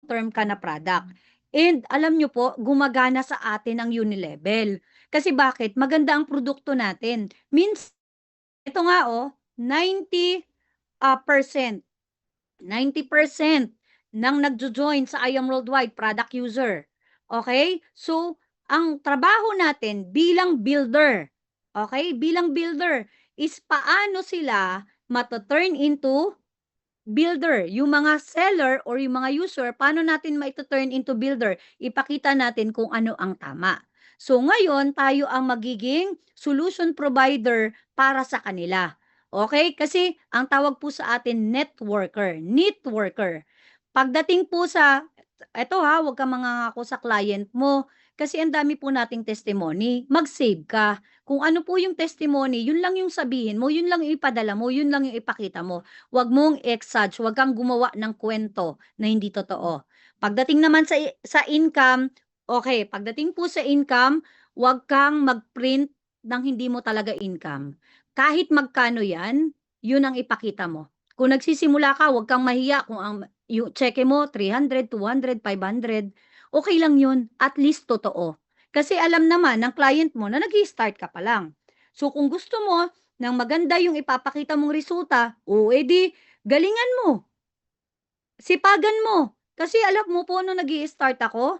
term ka na product. And alam nyo po, gumagana sa atin ang Unilevel. Kasi bakit? Maganda ang produkto natin. Means, ito nga 90% ng nagjo-join sa I Am Worldwide product user. Okay? So, ang trabaho natin bilang builder, okay? Bilang builder is paano sila mata-turn into builder. Yung mga seller or yung mga user, paano natin ma-turn into builder? Ipakita natin kung ano ang tama. So, ngayon, tayo ang magiging solution provider para sa kanila. Okay? Kasi, ang tawag po sa atin, networker. Pagdating po sa, eto ha, huwag kang mangangako sa client mo. Kasi ang dami po nating testimony. Mag-save ka. Kung ano po yung testimony, yun lang yung sabihin mo, yun lang yung ipadala mo, yun lang yung ipakita mo. Huwag mong exage, huwag kang gumawa ng kwento na hindi totoo. Pagdating naman sa income, okay, pagdating po sa income, huwag kang mag-print ng hindi mo talaga income. Kahit magkano yan, yun ang ipakita mo. Kung nagsisimula ka, huwag kang mahiya kung ang yung cheque mo 300, 200, 500, okay lang yun. At least totoo. Kasi alam naman ng client mo na nag-i-start ka pa lang. So kung gusto mo ng maganda yung ipapakita mong resulta, o edi galingan mo. Sipagan mo. Kasi alam mo po nung nag-i-start ako,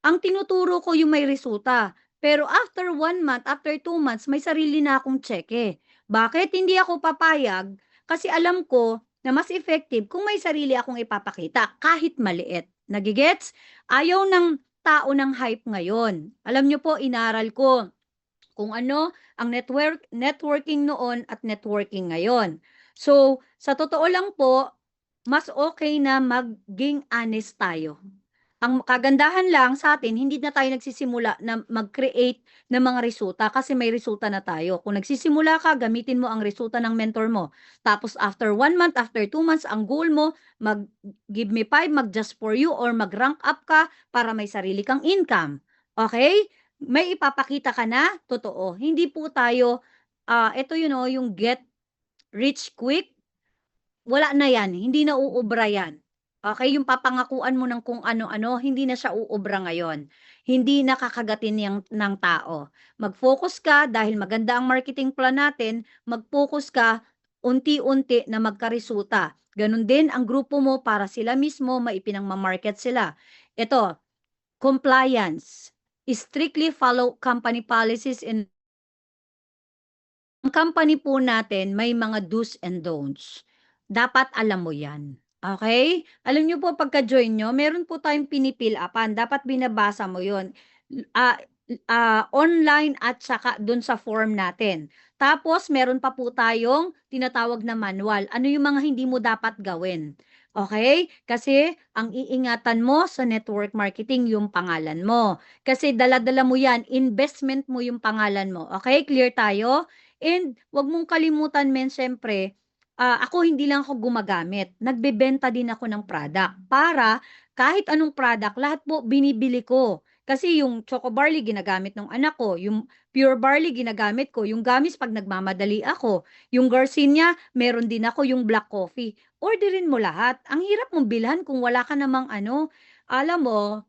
ang tinuturo ko yung may resulta. Pero after 1 month, after 2 months, may sarili na akong cheque. Bakit hindi ako papayag? Kasi alam ko na mas effective kung may sarili akong ipapakita, kahit maliit. Nagigets? Ayaw ng tao ng hype ngayon. Alam nyo po, inaral ko kung ano ang networking noon at networking ngayon. So, sa totoo lang po, mas okay na maging honest tayo. Ang kagandahan lang sa atin, hindi na tayo nagsisimula na mag-create ng mga resulta kasi may resulta na tayo. Kung nagsisimula ka, gamitin mo ang resulta ng mentor mo. Tapos after 1 month, after 2 months, ang goal mo, mag-give me 5, mag-just for you, or mag-rank up ka para may sarili kang income. Okay? May ipapakita ka na, totoo. Hindi po tayo, ito yung get rich quick, wala na yan, hindi na uubra yan. Okay, yung papangakuan mo ng kung ano-ano, hindi na siya uubra ngayon. Hindi nakakagatin ng tao. Mag-focus ka dahil maganda ang marketing plan natin, mag-focus ka unti-unti na magkaresulta. Ganun din ang grupo mo para sila mismo maipinangmamarket sila. Ito, compliance. Strictly follow company policies and ang company po natin may mga do's and don'ts. Dapat alam mo yan. Okay? Alam niyo po pagka-join nyo, meron po tayong pinipil-upan. Dapat binabasa mo yun. Ah, online at saka dun sa form natin. Tapos, meron pa po tayong tinatawag na manual. Ano yung mga hindi mo dapat gawin? Okay? Kasi, ang iingatan mo sa network marketing yung pangalan mo. Kasi dala-dala mo yan, investment mo yung pangalan mo. Okay? Clear tayo? And wag mong kalimutan men siyempre, ako hindi lang ako gumagamit, nagbebenta din ako ng product para kahit anong product lahat po binibili ko. Kasi yung Choco Barley ginagamit ng anak ko, yung Pure Barley ginagamit ko, yung Gamis pag nagmamadali ako, yung Garcinia meron din ako, yung Black Coffee. Orderin mo lahat. Ang hirap mong bilhan kung wala ka namang alam mo,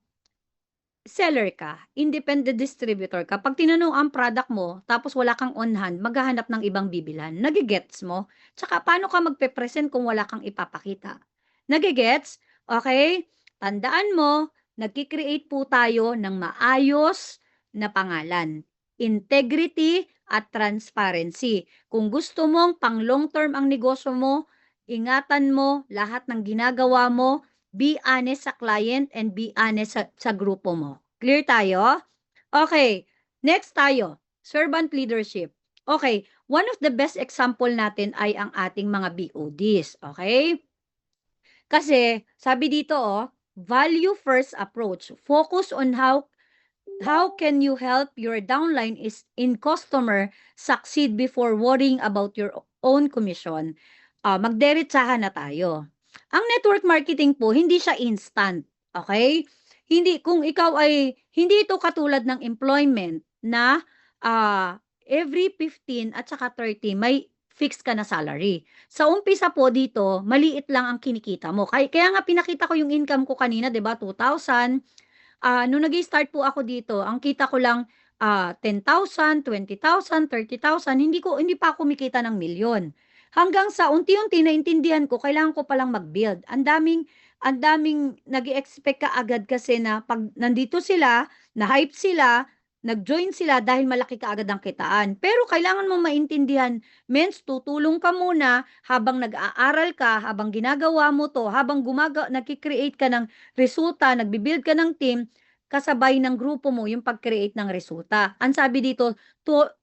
seller ka, independent distributor ka, pag tinanong ang product mo, tapos wala kang on hand, maghahanap ng ibang bibilhan. Nagigets mo? Tsaka paano ka magpe-present kung wala kang ipapakita? Nagigets? Okay? Tandaan mo, nagki-create po tayo ng maayos na pangalan. Integrity at transparency. Kung gusto mong pang long term ang negosyo mo, ingatan mo lahat ng ginagawa mo, be honest sa client and be honest sa grupo mo. Clear tayo? Okay, next tayo. Servant leadership. Okay, one of the best example natin ay ang ating mga BODs. Okay? Kasi, sabi dito value first approach. Focus on how can you help your downline is in customer succeed before worrying about your own commission. Magderetsahan na tayo. Ang network marketing po, hindi siya instant. Okay? Hindi, kung ikaw ay, hindi ito katulad ng employment na every 15 at saka 30, may fixed ka na salary. Sa umpisa po dito, maliit lang ang kinikita mo. Kaya nga pinakita ko yung income ko kanina, 'di ba? 2,000. Nung nag-i-start po ako dito, ang kita ko lang 10,000, 20,000, 30,000, hindi pa ako kumikita ng milyon. Hanggang sa unti-unti naintindihan ko, kailangan ko palang mag-build. Ang daming nag-e-expect kaagad kasi na pag nandito sila, na-hype sila, nag-join sila dahil malaki kaagad ang kitaan. Pero kailangan mo maintindihan, mens, tutulong ka muna habang nag-aaral ka, habang ginagawa mo to, habang nagki-create ka ng resulta, nagbi-build ka ng team, kasabay ng grupo mo yung pag-create ng resulta. Ang sabi dito,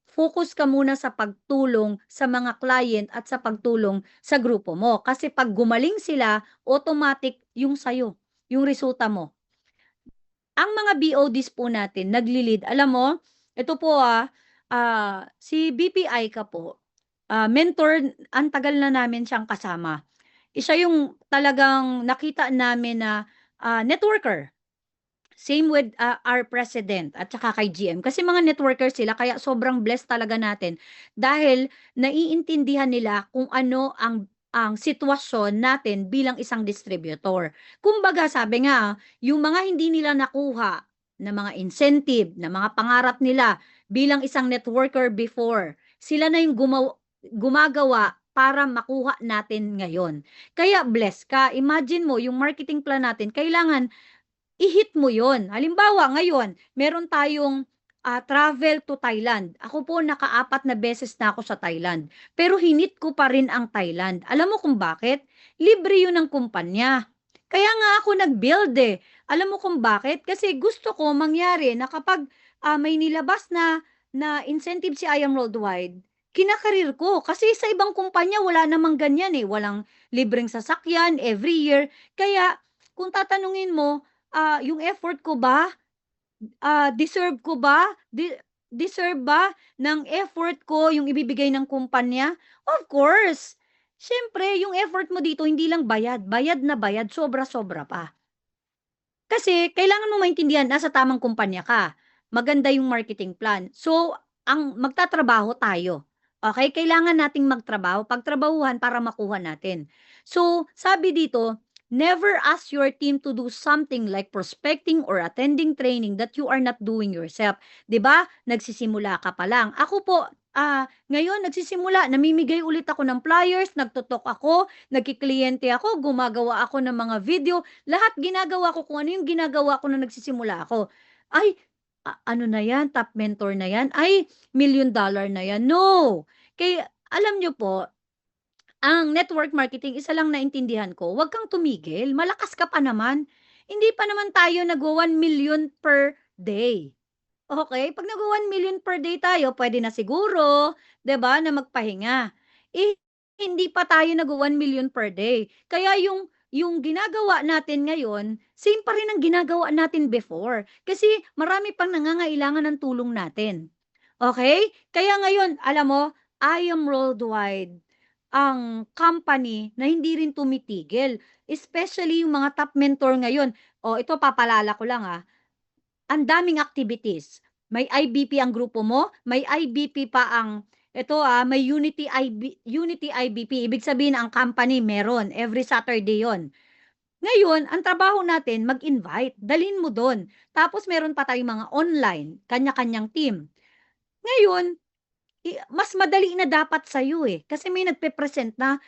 focus ka muna sa pagtulong sa mga client at sa pagtulong sa grupo mo. Kasi pag gumaling sila, automatic yung sayo, yung resulta mo. Ang mga BODs po natin, nagli-lead. Alam mo, ito po si BPI ka po, mentor, ang tagal na namin siyang kasama. Isa yung talagang nakita namin na networker. Same with our president at saka kay GM. Kasi mga networker sila kaya sobrang blessed talaga natin dahil naiintindihan nila kung ano ang sitwasyon natin bilang isang distributor. Kumbaga sabi nga, yung mga hindi nila nakuha na mga incentive, na mga pangarap nila bilang isang networker before, sila na yung gumagawa para makuha natin ngayon. Kaya blessed ka. Imagine mo, yung marketing plan natin, kailangan i-hit mo yon. Halimbawa, ngayon, meron tayong travel to Thailand. Ako po, naka-4 na beses na ako sa Thailand. Pero hinit ko pa rin ang Thailand. Alam mo kung bakit? Libre yun ng kumpanya. Kaya nga ako nag-build eh. Alam mo kung bakit? Kasi gusto ko mangyari na kapag may nilabas na incentive si IAM Worldwide, kinakarir ko. Kasi sa ibang kumpanya, wala namang ganyan eh. Walang libreng sasakyan every year. Kaya, kung tatanungin mo, yung effort ko ba, deserve ko ba? Deserve ba ng effort ko yung ibibigay ng kumpanya? Of course. Siyempre, yung effort mo dito hindi lang bayad, bayad na bayad, sobra-sobra pa. Kasi kailangan mo maintindihan nasa tamang kumpanya ka. Maganda yung marketing plan. So, ang magtatrabaho tayo. Okay? Kailangan nating magtrabaho, pagtrabahuhan para makuha natin. So, sabi dito, never ask your team to do something like prospecting or attending training that you are not doing yourself. 'Di ba? Nagsisimula ka pa lang. Ako po, ngayon nagsisimula, namimigay ulit ako ng flyers, nagtotok ako, nagkikliyente ako, gumagawa ako ng mga video, lahat ginagawa ko kung ano yung ginagawa ko nung nagsisimula ako. Ay, ano na yan, top mentor na yan, ay, $1,000,000 na yan. No! Kaya, alam nyo po, ang network marketing, isa lang naintindihan ko, huwag kang tumigil, malakas ka pa naman. Hindi pa naman tayo nag-1 million per day. Okay, 'pag nag-1 million per day tayo, pwede na siguro, 'di ba, na magpahinga. Eh, hindi pa tayo nag-1 million per day. Kaya yung ginagawa natin ngayon, same pa rin ang ginagawa natin before. Kasi marami pang nangangailangan ng tulong natin. Okay? Kaya ngayon, alam mo, I Am Worldwide ang company na hindi rin tumitigil, especially yung mga top mentor ngayon. O ito papalala ko lang, ang daming activities. May IBP ang grupo mo, may IBP pa may Unity IBP. Ibig sabihin ang company meron, every Saturday 'yon. Ngayon, ang trabaho natin mag-invite, dalhin mo do'n. Tapos meron pa tayong mga online, kanya-kanyang team. Ngayon, mas madali na dapat sa'yo, eh, kasi may nagpe-present na,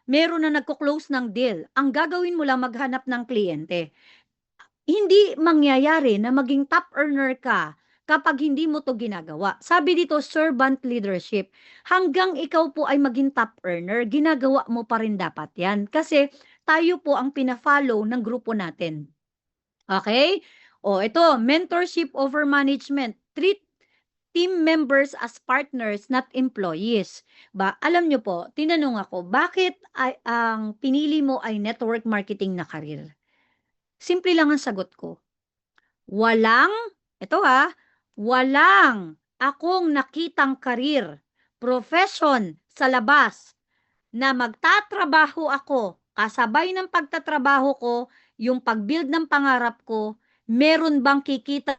meron na nagko-close ng deal. Ang gagawin mo lang maghanap ng kliyente. Hindi mangyayari na maging top earner ka kapag hindi mo 'to ginagawa. Sabi dito, servant leadership. Hanggang ikaw po ay maging top earner, ginagawa mo pa rin dapat 'yan. Kasi tayo po ang pina-follow ng grupo natin. Okay? O ito, mentorship over management. Treat team members as partners, not employees. Alam nyo po, tinanong ako, bakit ang pinili mo ay network marketing na career? Simple lang ang sagot ko. Walang, ito walang akong nakitang karir, profession sa labas na magtatrabaho ako, kasabay ng pagtatrabaho ko, yung pag-build ng pangarap ko, meron bang kikita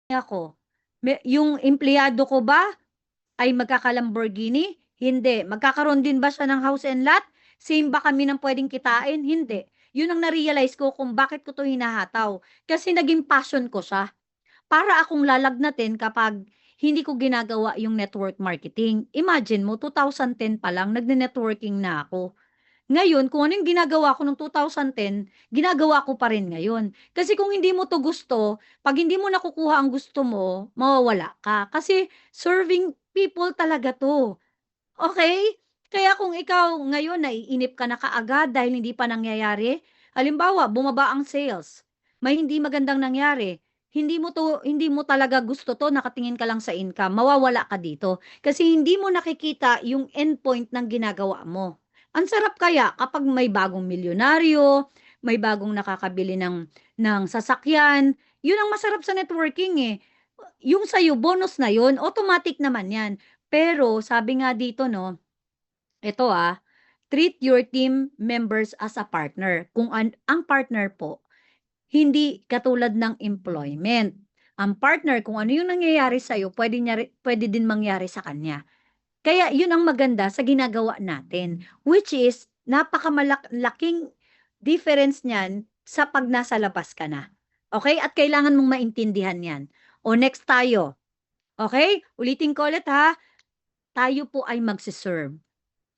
ako? Yung empleyado ko ba ay magkaka-Lamborghini? Hindi. Magkakaroon din ba siya ng house and lot? Same ba kami ng pwedeng kitain? Hindi. Yun ang na-realize ko kung bakit ko to hinahataw. Kasi naging passion ko siya. Para akong lalagnatin kapag hindi ko ginagawa yung network marketing. Imagine mo, 2010 pa lang, nagne-networking na ako. Ngayon, kung ano yung ginagawa ko noong 2010, ginagawa ko pa rin ngayon. Kasi kung hindi mo to gusto, pag hindi mo nakukuha ang gusto mo, mawawala ka. Kasi serving people talaga to. Okay? Kaya kung ikaw ngayon naiinip ka na kaagad dahil hindi pa nangyayari, halimbawa, bumaba ang sales, may hindi magandang nangyari, hindi mo talaga gusto to, nakatingin ka lang sa income, mawawala ka dito. Kasi hindi mo nakikita yung endpoint ng ginagawa mo. Ang sarap kaya kapag may bagong milyonaryo, may bagong nakakabili ng sasakyan, yun ang masarap sa networking eh. Yung sa'yo, bonus na yun, automatic naman yan. Pero sabi nga dito 'no, ito, treat your team members as a partner. Kung ang partner po, hindi katulad ng employment. Ang partner kung ano yung nangyayari sa'yo puwede din mangyari sa kanya. Kaya yun ang maganda sa ginagawa natin, which is laking difference niyan sa 'pag nasa labas ka na, okey? At kailangan mong maintindihan 'yan. O next tayo, okey? Ulitin ko ulit, tayo po ay magse-serve.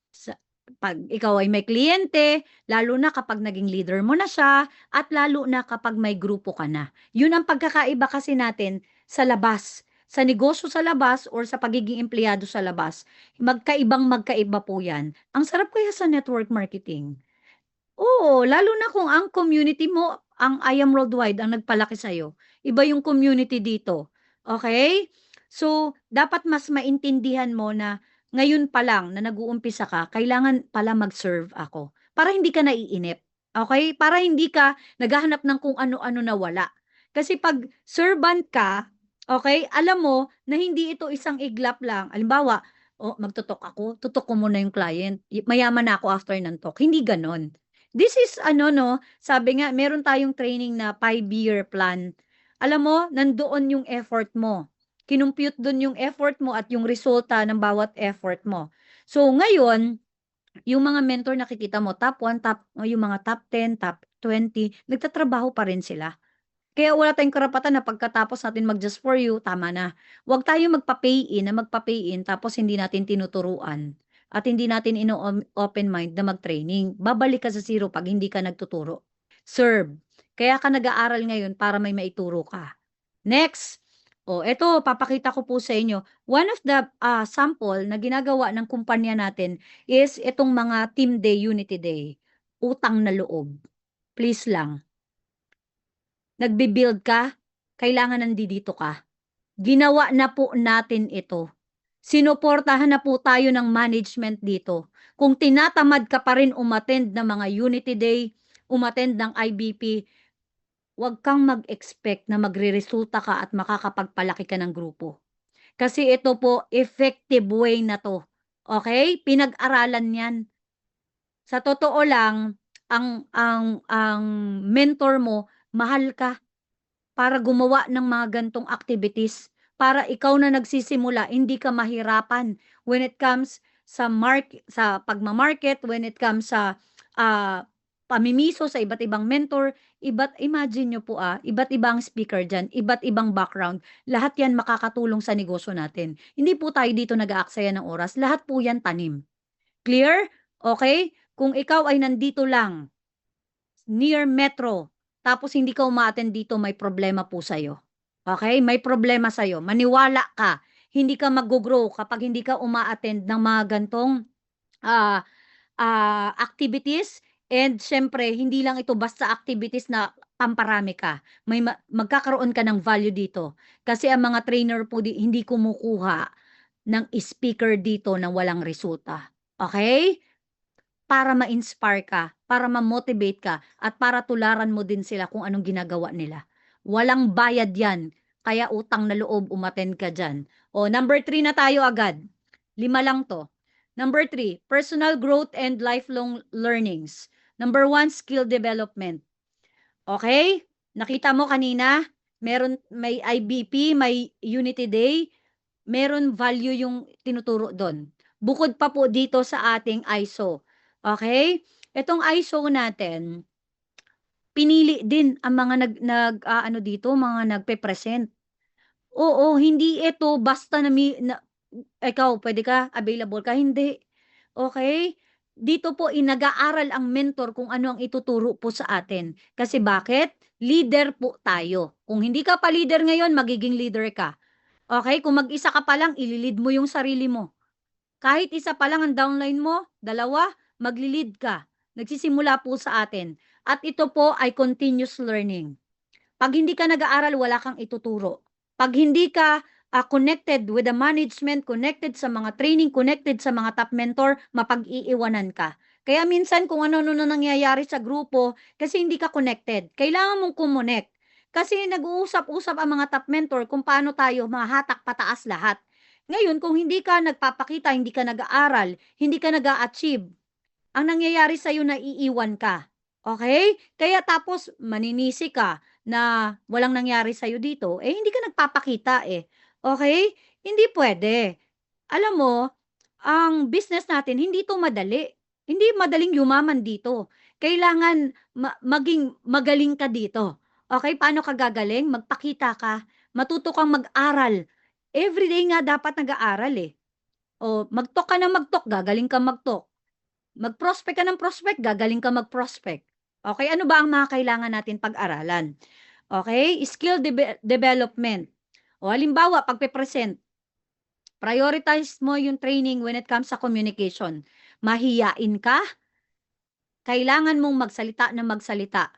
Sa 'pag ikaw ay may kliyente, lalo na kapag naging leader mo na siya at lalo na kapag may grupo ka na. Yun ang pagkakaiba kasi natin sa labas. Sa negosyo sa labas or sa pagiging empleyado sa labas, magkaiba po yan. Ang sarap kaya sa network marketing. Oo, lalo na kung ang community mo, ang I Am Worldwide ang nagpalaki sa'yo. Iba yung community dito, okay? So, dapat mas maintindihan mo na ngayon pa lang na nag-uumpisa ka, kailangan pala mag-serve ako para hindi ka naiinip, okay? Para hindi ka naghahanap ng kung ano-ano na wala. Kasi 'pag servant ka, okay, alam mo na hindi ito isang iglap lang. Halimbawa, magto-talk ako, tutok ko muna yung client, mayaman na ako after ng talk, hindi gano'n. This is ano 'no, sabi nga meron tayong training na 5-year plan. Alam mo, nandoon yung effort mo. Kinompyut dun yung effort mo at yung resulta ng bawat effort mo. So ngayon, yung mga mentor nakikita mo top 1, yung mga top 10, top 20, nagtatrabaho pa rin sila. Kaya wala tayong karapatan na pagkatapos natin mag-just for you, tama na. Huwag tayong magpa-pay in tapos hindi natin tinuturuan at hindi natin open mind na mag-training. Babalik ka sa zero 'pag hindi ka nagtuturo. Serve. Kaya ka nag-aaral ngayon para may maituro ka. Next, eto papakita ko po sa inyo. One of the, sample na ginagawa ng kumpanya natin is itong mga team day, unity day. Utang na loob. Please lang. Nagbi-build ka, kailangan nandito ka. Ginawa na po natin ito. Sinuportahan na po tayo ng management dito. Kung tinatamad ka pa rin umattend ng mga Unity Day, umattend ng IBP, huwag kang mag-expect na magreresulta ka at makakapagpalaki ka ng grupo. Kasi ito po, effective way na to. Okay? Pinag-aralan yan. Sa totoo lang, ang mentor mo, mahal ka para gumawa ng mga gantong activities, para ikaw na nagsisimula hindi ka mahirapan when it comes sa pagma-market, when it comes sa, pamimiso sa iba't ibang mentor, imagine niyo po, iba't ibang speaker diyan, iba't ibang background, lahat 'yan makakatulong sa negosyo natin. Hindi po tayo dito nag-aaksaya ng oras, lahat po 'yan tanim. Clear? Okay. Kung ikaw ay nandito lang near metro, tapos hindi ka uma-attend dito, may problema po sa'yo. Okay? May problema sa'yo. Maniwala ka, hindi ka mag-go-grow kapag hindi ka uma-attend ng mga gantong, ah, activities, and siyempre hindi lang ito basta activities na pamparami ka. Magkakaroon ka ng value dito. Kasi ang mga trainer po hindi kumukuha ng speaker dito na walang resulta. Okay? Para ma-inspire ka, para ma-motivate ka, at para tularan mo din sila kung anong ginagawa nila. Walang bayad yan, kaya utang na loob umattend ka diyan. Number 3 na tayo agad. 5 lang 'to. Number 3, personal growth and lifelong learnings. Number 1, skill development. Okay? Nakita mo kanina, may IBP, may Unity Day, meron value yung tinuturo doon. Bukod pa po dito sa ating ISO. Okay? Itong ISO natin, pinili din ang mga ano dito, mga nagpe-present. Oo, hindi ito basta ikaw pwede ka, available ka, hindi. Okay? Dito po nag-aaral ang mentor kung ano ang ituturo po sa atin. Kasi bakit? Leader po tayo. Kung hindi ka pa leader ngayon, magiging leader ka. Okay? Kung mag-isa ka pa lang, ililid mo yung sarili mo. Kahit isa pa lang ang downline mo, dalawa, magli-lead ka. Nagsisimula po sa atin. At ito po ay continuous learning. Pag hindi ka nag-aaral, wala kang ituturo. Pag hindi ka connected with the management, connected sa mga training, connected sa mga top mentor, mapag-iiwanan ka. Kaya minsan kung ano-ano na nangyayari sa grupo, kasi hindi ka connected. Kailangan mong kumonect. Kasi nag-uusap-usap ang mga top mentor kung paano tayo mahatak pataas lahat. Ngayon, kung hindi ka nagpapakita, hindi ka nag-aaral, hindi ka nag-a-achieve, ang nangyayari sa'yo, naiiwan ka. Okay? Kaya tapos maninisi ka na walang nangyari sa'yo dito, eh hindi ka nagpapakita eh. Okay? Hindi pwede. Alam mo, ang business natin, hindi to madali. Hindi madaling yumaman dito. Kailangan maging magaling ka dito. Okay? Paano ka gagaling? Magpakita ka. Matuto kang mag-aral. Everyday nga dapat nag-aaral eh. O, mag-talk ka ng mag-talk, gagaling ka mag-talk. Mag-prospect ka ng prospect, gagaling ka mag-prospect. Okay, ano ba ang mga kailangan natin pag-aralan? Okay, skill development. O halimbawa, pagpe-present, prioritize mo yung training when it comes sa communication. Mahiyain ka, kailangan mong magsalita na magsalita.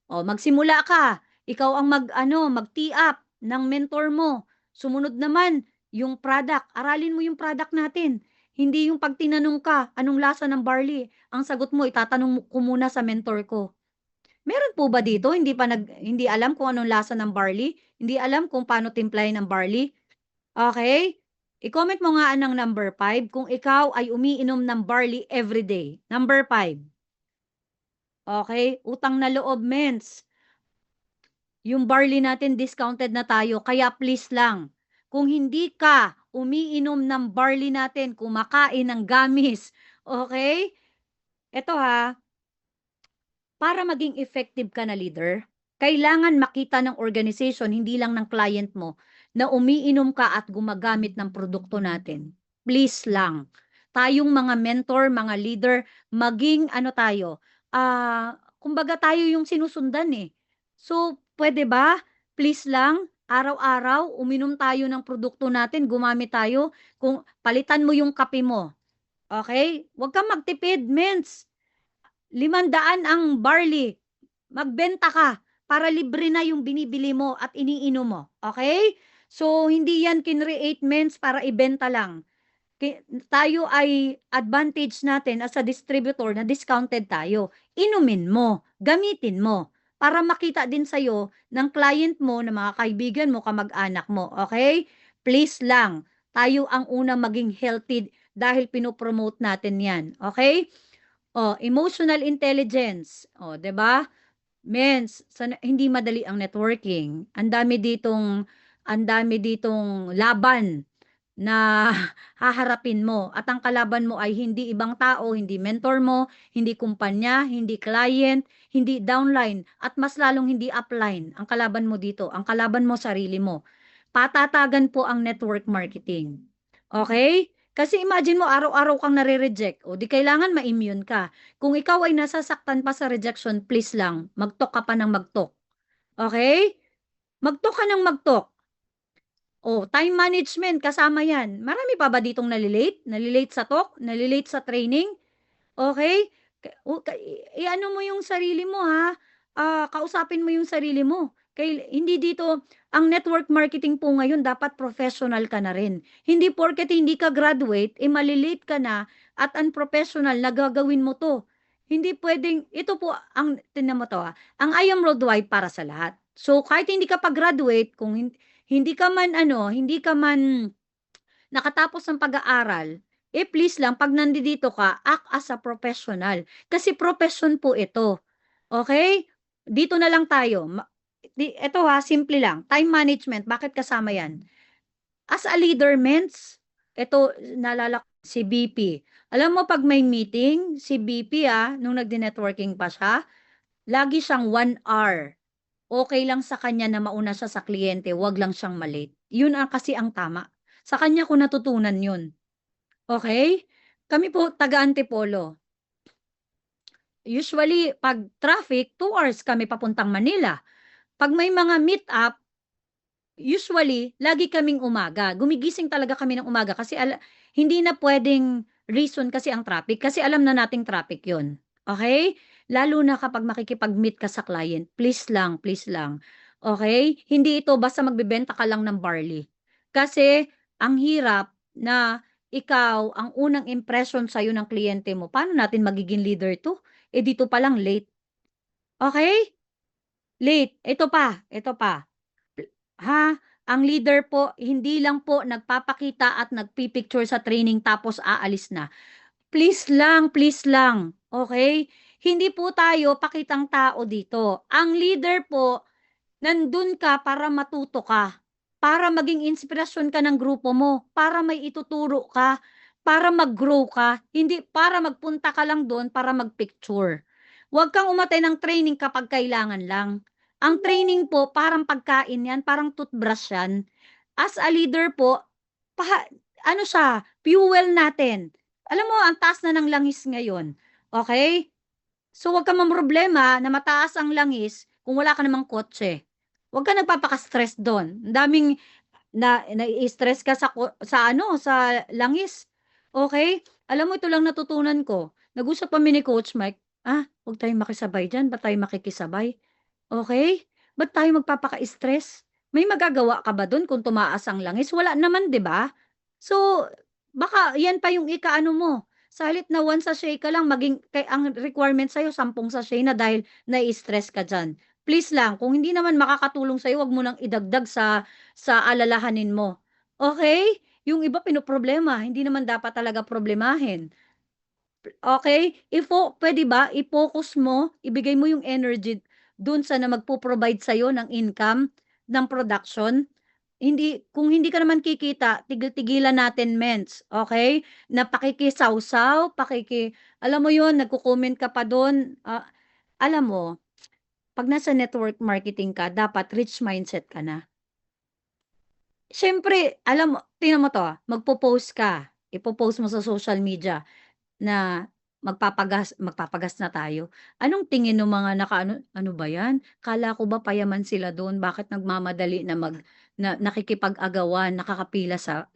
O magsimula ka, ikaw ang mag-tee up ng mentor mo. Sumunod naman yung product, aralin mo yung product natin. Hindi yung pag tinanong ka, anong lasa ng barley? Ang sagot mo, itatanong ko muna sa mentor ko. Meron po ba dito hindi alam kung anong lasa ng barley? Hindi alam kung paano timplahin ang barley? Okay? I-comment mo nga ang number 5 kung ikaw ay umiinom ng barley every day. Number 5. Okay? Utang na loob, mens. Yung barley natin discounted na tayo, kaya please lang, kung hindi ka umiinom ng barley natin, kumakain ng gamis, okay? Ito ha, para maging effective ka na leader, kailangan makita ng organization, hindi lang ng client mo, na umiinom ka at gumagamit ng produkto natin. Please lang. Tayong mga mentor, mga leader, maging tayo, kumbaga tayo yung sinusundan eh. So, pwede ba? Please lang, araw-araw, uminom tayo ng produkto natin, gumamit tayo, kung palitan mo yung kape mo. Okay? Huwag kang magtipid, mens. 500 ang barley. Magbenta ka para libre na yung binibili mo at iniinom mo. Okay? So, hindi yan kinreate mens para ibenta lang. Tayo ay advantage natin as a distributor na discounted tayo. Inumin mo, gamitin mo, para makita din sa'yo ng client mo, ng mga kaibigan mo, kamag-anak mo. Okay? Please lang, tayo ang unang maging healthy dahil pinopromote natin yan. Okay? Emotional intelligence. 'Di ba? Mens, hindi madali ang networking. Ang dami ditong laban na haharapin mo. At ang kalaban mo ay hindi ibang tao, hindi mentor mo, hindi kumpanya, hindi client, hindi downline, at mas lalong hindi upline. Ang kalaban mo dito, ang kalaban mo sarili mo. Patatagan po ang network marketing. Okay? Kasi imagine mo araw-araw kang nare-reject, o di kailangan ma-immune ka. Kung ikaw ay nasasaktan pa sa rejection, please lang, mag-talk ka pa ng mag-talk. Okay? Mag-talk ka ng mag-talk. Time management, kasama yan. Marami pa ba ditong nalilate? Nalilate sa talk? Nalilate sa training? Okay? I-ano mo yung sarili mo ha. Kausapin mo yung sarili mo. Hindi dito, ang network marketing po ngayon, dapat professional ka na rin. Hindi porket hindi ka graduate, malilate ka na at unprofessional na gagawin mo to. Hindi pwedeng, ito po, tinan mo to ang I Am Worldwide para sa lahat. So, kahit hindi ka pa graduate, kung hindi ka man hindi ka man nakatapos ng pag-aaral, please lang, pag nandito ka, act as a professional. Kasi profession po ito. Okay? Dito na lang tayo. Ito ha, simple lang. Time management, bakit kasama yan? As a leader, mens, ito, naalala ko, si BP. Alam mo, pag may meeting, si BP nung nagdi-networking pa siya, lagi siyang 1 hour. Okay lang sa kanya na mauna siya sa kliyente, wag lang siyang malate. Yun kasi ang tama. Sa kanya ko natutunan yun. Okay? Kami po, taga-Antipolo. Usually, pag traffic, 2 hours kami papuntang Manila. Pag may mga meet-up, usually, lagi kaming umaga. Gumigising talaga kami ng umaga kasi hindi na pwedeng reason kasi ang traffic kasi alam na nating traffic yon. Okay? Lalo na kapag makikipag-meet ka sa client, please lang, please lang. Okay? Hindi ito basta magbebenta ka lang ng barley. Kasi ang hirap na ikaw, ang unang impression sa'yo ng kliyente mo, paano natin magiging leader to? Dito pa lang late. Okay? Late. Ito pa, ito pa. Ha? Ang leader po, hindi lang po nagpapakita at nagpipicture sa training tapos aalis na. Please lang, okay? Hindi po tayo pakitang tao dito. Ang leader po, nandun ka para matuto ka, para maging inspirasyon ka ng grupo mo, para may ituturo ka, para mag-grow ka, hindi para magpunta ka lang doon para mag-picture. Huwag kang umatay ng training kapag kailangan lang. Ang training po, parang pagkain yan, parang toothbrush yan. As a leader po, ano siya, fuel natin. Alam mo, ang taas na ng langis ngayon. Okay? So, huwag ka mamroblema na mataas ang langis kung wala ka namang kotse. Huwag ka nagpapaka-stress doon. Ang daming nai-stress ka sa langis. Okay? Alam mo, ito lang natutunan ko. Nag-usap kami ni Coach Mike. Huwag tayong makisabay dyan. Ba't tayo makikisabay? Okay? Ba't tayo magpapaka-stress? May magagawa ka ba doon kung tumaas ang langis? Wala naman, di ba? So, baka yan pa yung ikaano mo. Sa halip na 1 sachet ka lang, ang requirement sa'yo, 10 sachet na dahil nai-stress ka dyan. Please lang, kung hindi naman makakatulong sa'yo, wag mo nang idagdag sa alalahanin mo. Okay? Yung iba pinoproblema, hindi naman dapat talaga problemahin. Okay? Pwede ba, i-focus mo, ibigay mo yung energy dun sa na magpo-provide sa'yo ng income, ng production. Kung hindi ka naman kikita, tigil-tigilan natin, mens. Okay? Na pakikisawsaw, alam mo yun, nagko-comment ka pa doon. Alam mo, pag nasa network marketing ka, dapat rich mindset ka na. Siyempre, alam mo, tingnan mo to, magpo-post ka, ipo-post mo sa social media na magpapagas na tayo. Anong tingin ng mga nakaano, "Ano ba 'yan? Akala ko ba payaman sila do'n, bakit nagmamadali na nakikipag-agawan, nakakapila sa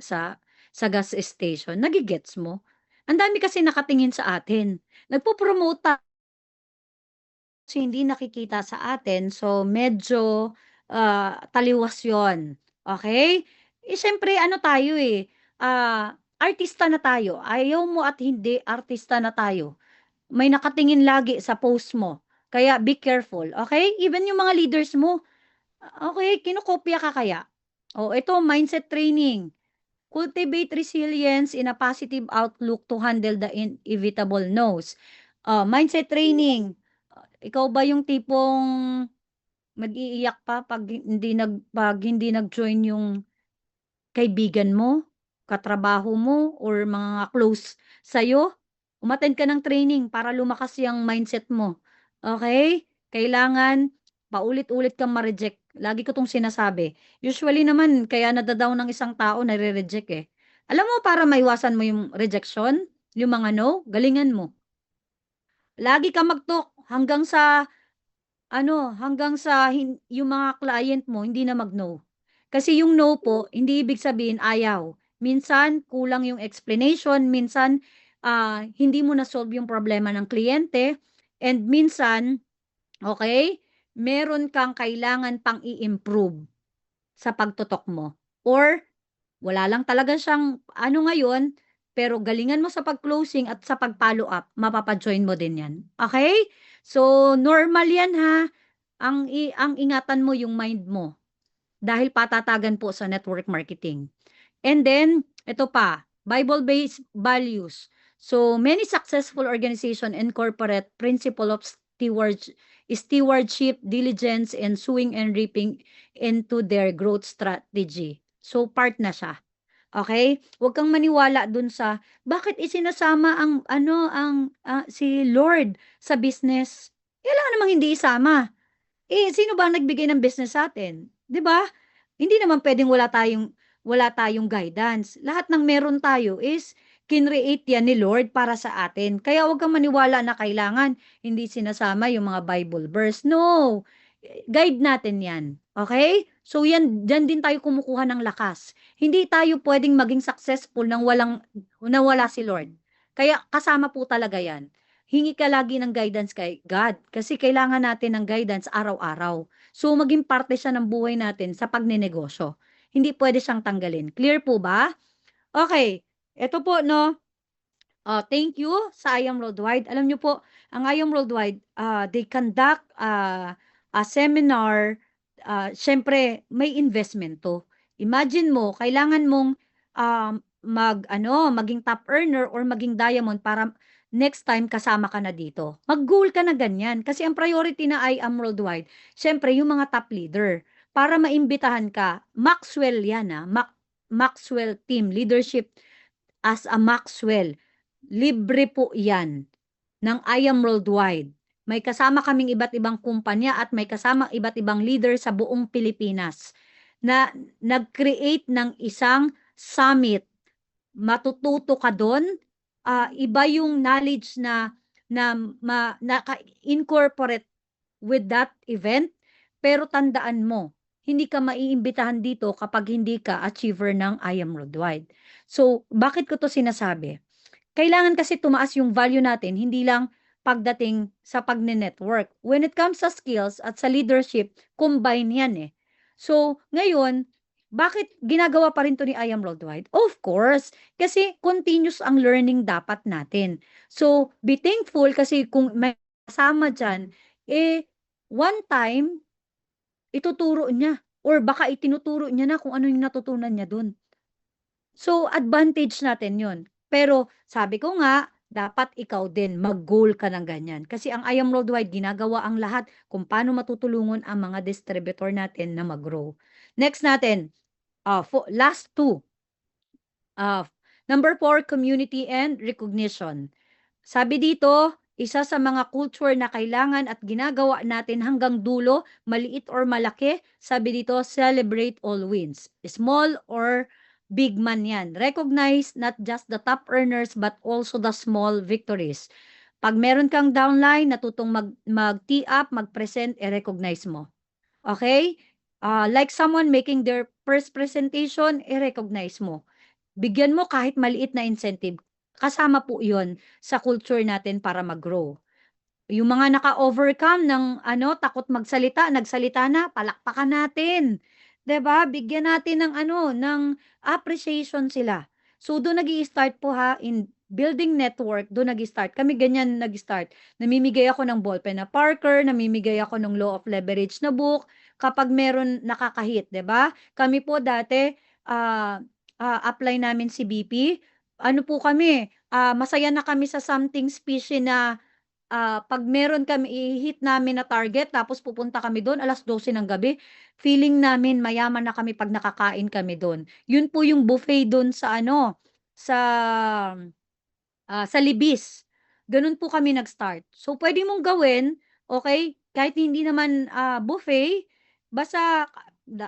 gas station." Nage-gets mo? Ang dami kasi nakatingin sa atin. Nagpo-promote kasi hindi nakikita sa atin, so medyo, taliwas 'yun, okey? Siyempre ano tayo, artista na tayo, ayaw mo at hindi, artista na tayo. May nakatingin lagi sa post mo, kaya be careful, okey? Even yung mga leaders mo, okey, kinokopya ka kaya? Ito mindset training, cultivate resilience in a positive outlook to handle the inevitable no's. Mindset training, ikaw ba yung tipong mag-iiyak pa 'pag hindi nag-join yung kaibigan mo, katrabaho mo, or mga close sa'yo? Umattend ka ng training para lumakas yung mindset mo, okay? Kailangan paulit-ulit kang ma-reject. Lagi ko 'tong sinasabi. Usually naman kaya nada-down ang isang tao nare-reject, Alam mo para maiwasan mo yung rejection, yung mga no, galingan mo. Lagi kang mag-talk hanggang sa yung mga client mo hindi na mag-no. Kasi yung no po, hindi ibig sabihin ayaw. Minsan kulang yung explanation, minsan, hindi mo na-solve yung problema ng kliyente, and minsan, okay, meron kang kailangan pang i-improve sa pagtotok mo, or wala lang talaga siyang ano ngayon, pero galingan mo sa pag-closing at sa pag-follow up, mapapa-join mo din 'yan, okay? So, normal 'yan, ha. Ang ingatan mo yung mind mo, dahil patatagan po sa network marketing. And then, ito pa, Bible-based values. So, many successful organization incorporate principle of stewardship, diligence, and sowing and reaping into their growth strategy. So, part na siya. Okay? Huwag kang maniwala dun sa, bakit isinasama si Lord sa business? Kailangan namang hindi isama. Sino ba ang nagbigay ng business sa atin? 'Di ba? Hindi naman puwedeng wala tayong guidance. Lahat ng meron tayo is kinreate yan ni Lord para sa atin. Kaya huwag kang maniwala na kailangan hindi sinasama yung mga Bible verse. No, guide natin yan. Okay? So yan, diyan din tayo kumukuha ng lakas. Hindi tayo puwedeng maging successful nang wala si Lord. Kaya kasama po talaga yan. Hingi ka lagi ng guidance kay God kasi kailangan natin ng guidance araw-araw. So maging parte siya ng buhay natin sa pagnenegosyo. Hindi pwede siyang tanggalin. Clear po ba? Okay, eto po 'no, thank you sa I Am Worldwide. Alam niyo po, ang I Am Worldwide, they conduct, a seminar, siyempre may investment 'to. Imagine mo kailangan mong, maging top earner or maging diamond para next time kasama ka na dito. Mag-goal ka na ganyan, kasi ang priority na I Am Worldwide, siyempre yung mga top leader. Para maimbitahan ka, Maxwell yan, Maxwell Team Leadership as a Maxwell. Libre po yan ng I Am Worldwide. May kasama kaming iba't ibang kumpanya at may kasama iba't ibang leader sa buong Pilipinas na nag-create ng isang summit. Matututo ka doon, iba yung knowledge na naka-incorporate with that event, pero tandaan mo, hindi ka maiimbitahan dito kapag hindi ka achiever ng I Am Worldwide. So, bakit ko 'to sinasabi? Kailangan kasi tumaas yung value natin, hindi lang pagdating sa pagne-network. When it comes sa skills at sa leadership, combine yan eh. So, ngayon, bakit ginagawa pa rin to ni I Am Worldwide? Of course, kasi continuous ang learning dapat natin. So, be thankful kasi kung may kasama dyan, one time, ituturo niya or baka itinuturo niya na kung ano yung natutunan niya dun. So, advantage natin yun. Pero sabi ko nga, dapat ikaw din mag-goal ka ng ganyan. Kasi ang I Am Worldwide, ginagawa ang lahat kung paano matutulungan ang mga distributor natin na mag-grow. Next natin, last two. Number 4, community and recognition. Sabi dito, isa sa mga culture na kailangan at ginagawa natin hanggang dulo, maliit or malaki, sabi dito, celebrate all wins. Small or big man yan. Recognize not just the top earners but also the small victories. Pag meron kang downline, natutong mag-tee up, mag-present, i-recognize mo. Okay? Like someone making their first presentation, i-recognize mo. Bigyan mo kahit maliit na incentive. Kasama po 'yon sa culture natin para mag-grow. Yung mga naka-overcome ng takot magsalita, nagsalita na, palakpakan natin. 'Di ba? Bigyan natin ng appreciation sila. So do'n nag-i-start po in building network, do'n nag-i-start. Kami ganyan nag-start. Namimigay ako ng ballpen na Parker, namimigay ako ng Law of Leverage na book kapag meron nakaka-hit, 'di ba? Kami po dati, apply namin si BP, ano po kami, masaya na kami sa something fishy na, 'pag meron kami i-hit namin na target tapos pupunta kami do'n 12:00 ng gabi, feeling namin mayaman na kami 'pag nakakain kami do'n. 'Yun po yung buffet do'n sa, sa Libis. Gano'n po kami nag-start. So, puwede mong gawin, okey, kahit hindi naman, buffet, basta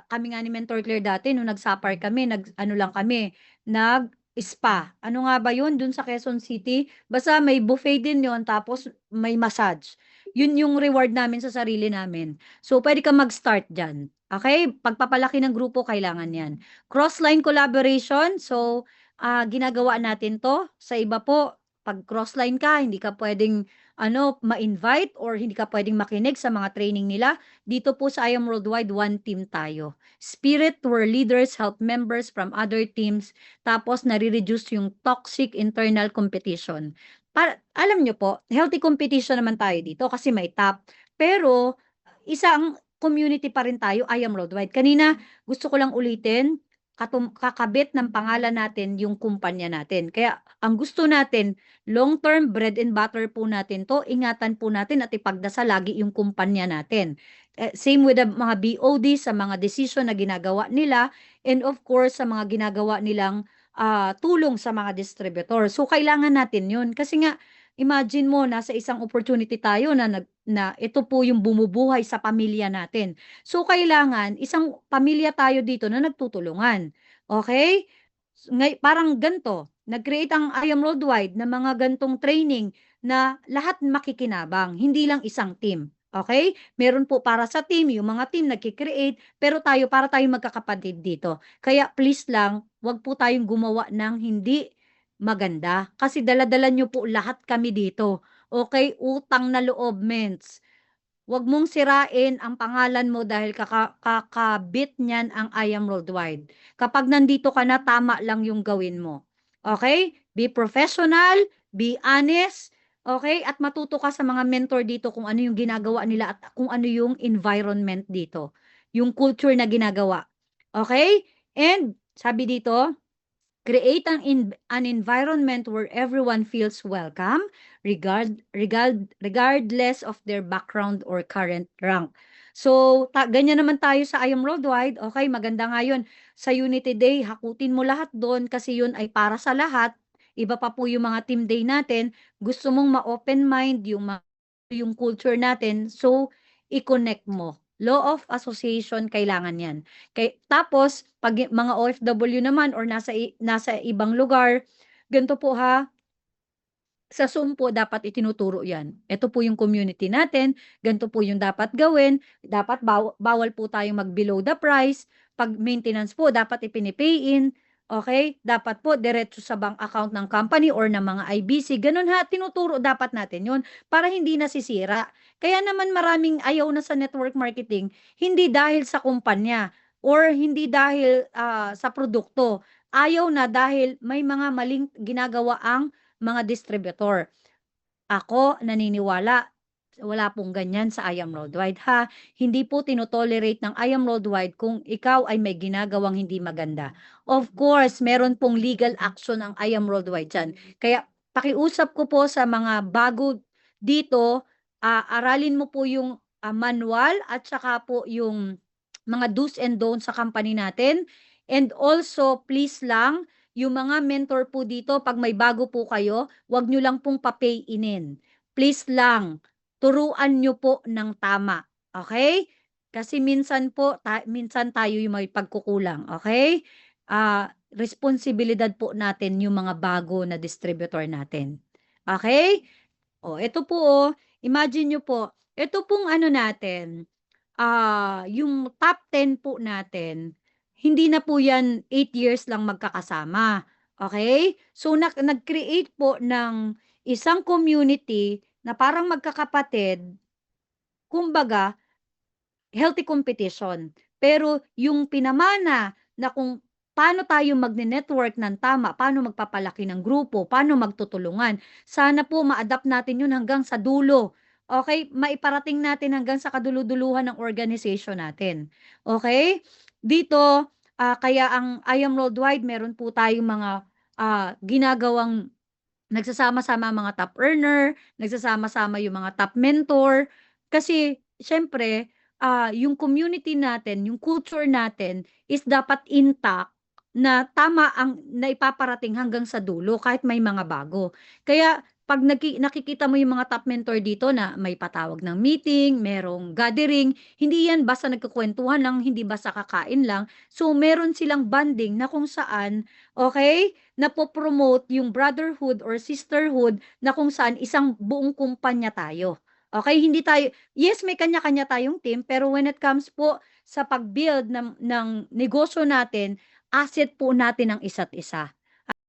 kami nga ni Mentor Claire dati nung nag-SAPAR kami, nag-ano lang kami, nag-spa. Ano nga ba 'yun dun sa Quezon City? Basta may buffet din 'yon tapos may massage. 'Yun yung reward namin sa sarili namin. So, puwede kang mag-start diyan, okey? Pagpapalaki ng grupo kailangan 'yan. Cross-line collaboration, so, ginagawa natin 'to. Sa iba po, 'pag cross-line ka hindi ka puwedeng ma-invite or hindi ka puwedeng makinig sa mga training nila. Dito po sa I Am Worldwide, one team tayo. Spirit where leaders help members from other teams, tapos nare-reduce yung toxic internal competition. Alam niyo po, healthy competition naman tayo dito kasi may top, pero isang community pa rin tayo, I Am Worldwide. Kanina gusto ko lang ulitin, kakabit ng pangalan natin yung kumpanya natin. Kaya ang gusto natin, long-term bread and butter po natin to, ingatan po natin at ipagdasal lagi yung kumpanya natin. Same with the mga BOD sa mga decision na ginagawa nila, and of course sa mga ginagawa nilang tulong sa mga distributor. So kailangan natin yun. Kasi nga, imagine mo, nasa isang opportunity tayo na ito po yung bumubuhay sa pamilya natin. So, kailangan, isang pamilya tayo dito na nagtutulungan. Okay? Parang ganito, nag-create ang I Am Worldwide ng mga gantong training na lahat makikinabang, hindi lang isang team. Okay? Meron po para sa team, yung mga team nagki-create, pero tayo, para tayong magkakapatid dito. Kaya please lang, wag po tayong gumawa ng hindi maganda. Kasi dala-dala nyo po lahat kami dito. Okay? Utang na loob, mens. Huwag mong sirain ang pangalan mo dahil kakabit niyan ang I Am Worldwide. Kapag nandito ka na, tama lang yung gawin mo. Okay? Be professional, be honest, okay? At matuto ka sa mga mentor dito kung ano yung ginagawa nila at kung ano yung environment dito. Yung culture na ginagawa. Okay? And sabi dito, create an environment where everyone feels welcome, regardless of their background or current rank. So, ganyan naman tayo sa I Am Worldwide. Okay, maganda nga yun. Sa Unity Day, hakutin mo lahat doon kasi yun ay para sa lahat. Iba pa po yung mga team day natin. Gusto mong ma-open mind yung culture natin. So, i-connect mo. Law of association, kailangan yan. Tapos, pag mga OFW naman or nasa ibang lugar, ganito po ha, sa Zoom po dapat itinuturo yan. Ito po yung community natin, ganito po yung dapat gawin, dapat bawal po tayong mag-below the price, pag maintenance po dapat ipinipay in, okay? Dapat po diretso sa bank account ng company or ng mga IBC, ganun ha, tinuturo dapat natin yun para hindi nasisira. Kaya naman maraming ayaw na sa network marketing, hindi dahil sa kumpanya or hindi dahil sa produkto. Ayaw na dahil may mga maling ginagawa ang mga distributor. Ako naniniwala, wala pong ganyan sa I Am Worldwide ha. Hindi po tinotolerate ng I Am Worldwide kung ikaw ay may ginagawang hindi maganda. Of course, meron pong legal action ang I Am Worldwide dyan. Kaya pakiusap ko po sa mga bago dito, aralin mo po yung manual at saka po yung mga do's and don'ts sa company natin. And also, please lang, yung mga mentor po dito, pag may bago po kayo, wag nyo lang pong papay-inin. Please lang, turuan nyo po ng tama. Okay? Kasi minsan po, minsan tayo yung may pagkukulang. Okay? Responsibilidad po natin yung mga bago na distributor natin. Okay? O, ito po, imagine nyo po, ito pong ano natin, yung top 10 po natin, hindi na po yan 8 years lang magkakasama. Okay? So, nag-create po ng isang community na parang magkakapatid, kumbaga, healthy competition. Pero yung pinamana na kung paano tayo magne-network ng tama, paano magpapalaki ng grupo, paano magtutulungan, sana po ma-adapt natin yun hanggang sa dulo. Okay? Maiparating natin hanggang sa kaduluduluhan ng organization natin. Okay? Dito, kaya ang I Am Worldwide, meron po tayong mga ginagawang nagsasama-sama mga top earner, nagsasama-sama yung mga top mentor. Kasi, syempre, yung community natin, yung culture natin is dapat intact na tama ang naipaparating hanggang sa dulo kahit may mga bago. Kaya pag nakikita mo yung mga top mentor dito na may patawag ng meeting, merong gathering, hindi yan basta nagkukwentuhan lang, hindi basta kakain lang. So meron silang banding na kung saan, okay, napopromote yung brotherhood or sisterhood na kung saan isang buong kumpanya tayo. Okay, hindi tayo, yes, may kanya-kanya tayong team, pero when it comes po sa pag-build ng negosyo natin, asset po natin ang isa't isa.